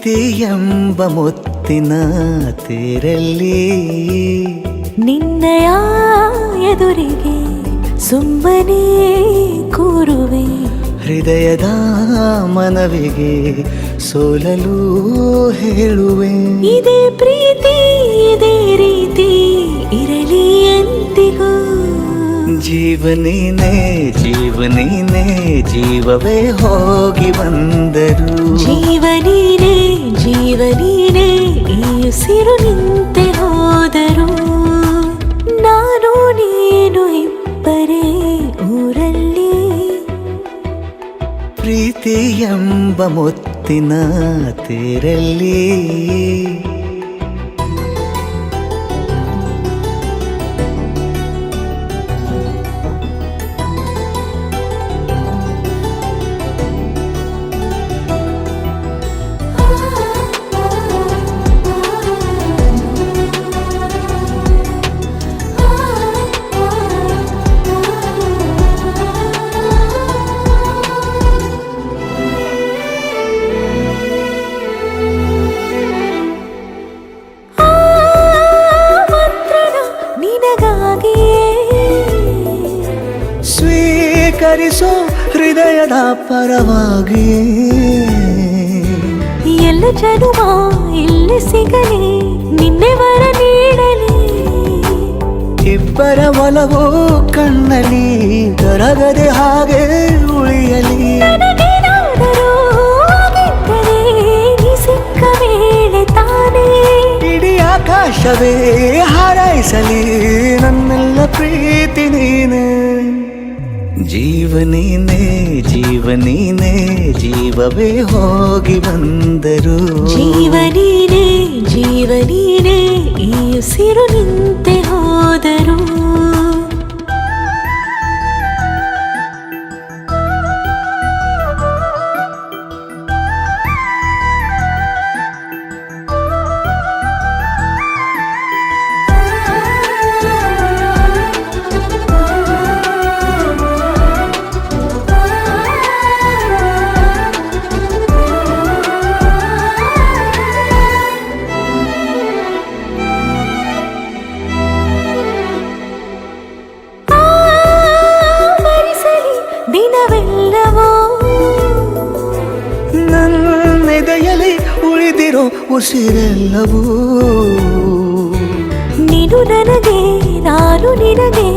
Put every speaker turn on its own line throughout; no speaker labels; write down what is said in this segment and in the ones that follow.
ಪ್ರೀತಿ ಎಂಬ ಮುತ್ತಿನ ತೇರಲ್ಲಿ
ನಿನ್ನಯ ಎದುರಿಗೆ ಸುಮ್ಮನೆ ಕೂರುವೆ.
ಹೃದಯದ ಮನವಿಗೆ ಸೋಲಲು ಹೇಳುವೆ.
ಇದೇ ಪ್ರೀತಿ ಇದೇ ರೀತಿ ಇರಲಿ ಎಂದಿಗೂ.
ಜೀವನೇನೆ ಜೀವನೇನೆ ಜೀವವೇ ಹೋಗಿ ಬಂದರು.
ಜೀವನೀನೇ ಜೀವನೀನೇ ಈ ಉಸಿರು ನಿಂತೆ ಹೋದರು. ನಾನು ನೀನು ಇಬ್ಬರೇ ಊರಲ್ಲಿ.
ಪ್ರೀತಿ ಎಂಬ ಮುತ್ತಿನ ತೇರಲ್ಲಿ ಸ್ವೀಕರಿಸೋ ಹೃದಯದ ಪರವಾಗಿ.
ಎಲ್ಲ ಜನುಮ ಇಲ್ಲಿ ಸಿಗಲಿ ನಿನ್ನೆ ವರ ನೀಡಲಿ.
ಇಬ್ಬರ ಒಲವು ಕಣ್ಣಲ್ಲಿ ಕರಗದೆ ಹಾಗೆ ಉಳಿಯಲಿ.
ನನಗೇನಾದರೂ ಆಗಿದ್ದರೆ ನೀ ಸಿಕ್ಕ ವೇಳೆ ತಾನೇ
ಇಡೀ ಆಕಾಶವೇ ಹಾರೈಸಲಿ ನನ್ನೆಲ್ಲ ಪ್ರೀತಿ ನೀನೆ. ಜೀವನೀನೇ ಜೀವನೀನೇ ಜೀವವೇ ಹೋಗಿ ಬಂದರು.
ಜೀವನೀನೇ ಜೀವನೀನೇ ಈ ಉಸಿರು ನಿಂತೆ ಹೋದರು. ದಿನವೆಲ್ಲವೋ
ನನ್ನೆದೆಯಲ್ಲಿ ಉಳಿದಿರೋ ಉಸಿರೆಲ್ಲವೂ
ನೀನು ನನಗೆ ನಾನು ನಿನಗೆ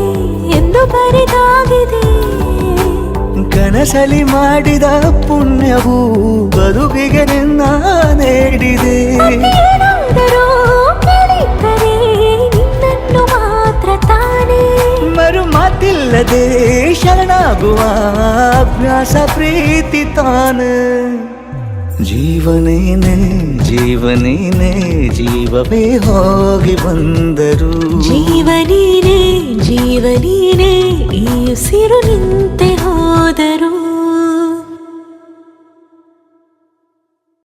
ಎಂದು ಬರೆದಾಗಿದೆ.
ಕನಸಲಿ ಮಾಡಿದ ಪುಣ್ಯವು ಬದುಕಿಗೆ ನಿನ್ನ ನೀಡಿದೆ.
ಏನಾದರೂ ಕೇಳಿದ್ದರೆ ನಿನ್ನನ್ನು ಮಾತ್ರ ತಾನೇ.
ಮರು ಮಾತಿಲ್ಲದೆ ಶರಣಾಗುವ ಅಭ್ಯಾಸ ಪ್ರೀತಿ ತಾನ. ಜೀವನೇನೆ ಜೀವನೇನೆ ಜೀವವೇ ಹೋಗಿ ಬಂದರು.
ಜೀವನೀನೇ ಜೀವನೀನೇ ಈ ಉಸಿರು ನಿಂತೆ ಹೋದರು.